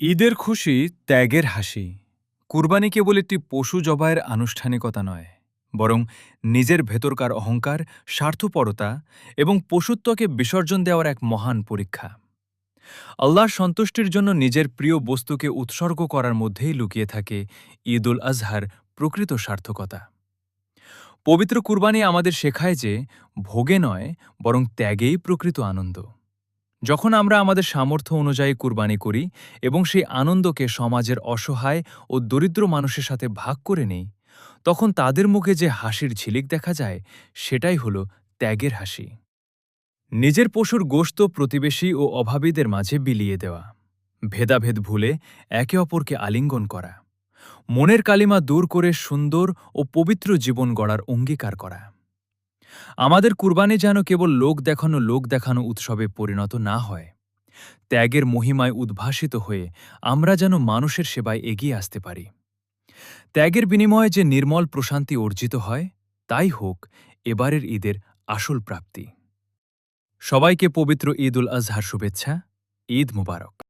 ঈদের খুশি, ত্যাগের হাসি। কুরবানি কেবল একটি পশু জবাইয়ের আনুষ্ঠানিকতা নয়, বরং নিজের ভেতরকার অহংকার, স্বার্থপরতা এবং পশুত্বকে বিসর্জন দেওয়ার এক মহান পরীক্ষা। আল্লাহর সন্তুষ্টির জন্য নিজের প্রিয় বস্তুকে উৎসর্গ করার মধ্যেই লুকিয়ে থাকে ঈদ উল আজহার প্রকৃত সার্থকতা। পবিত্র কুরবানি আমাদের শেখায় যে ভোগে নয়, বরং ত্যাগেই প্রকৃত আনন্দ। যখন আমরা আমাদের সামর্থ্য অনুযায়ী কুরবানি করি এবং সেই আনন্দকে সমাজের অসহায় ও দরিদ্র মানুষের সাথে ভাগ করে নেই, তখন তাদের মুখে যে হাসির ঝিলিক দেখা যায়, সেটাই হলো ত্যাগের হাসি। নিজের পশুর গোশত প্রতিবেশী ও অভাবীদের মাঝে বিলিয়ে দেওয়া, ভেদাভেদ ভুলে একে অপরকে আলিঙ্গন করা, মনের কালিমা দূর করে সুন্দর ও পবিত্র জীবন গড়ার অঙ্গীকার করা। আমাদের কুরবানি যেন কেবল লোক দেখানো উৎসবে পরিণত না হয়। ত্যাগের মহিমায় উদ্ভাসিত হয়ে আমরা যেন মানুষের সেবায় এগিয়ে আসতে পারি। ত্যাগের বিনিময়ে যে নির্মল প্রশান্তি অর্জিত হয়, তাই হোক এবারের ঈদের আসল প্রাপ্তি। সবাইকে পবিত্র ঈদ উল আজহার শুভেচ্ছা। ঈদ মুবারক।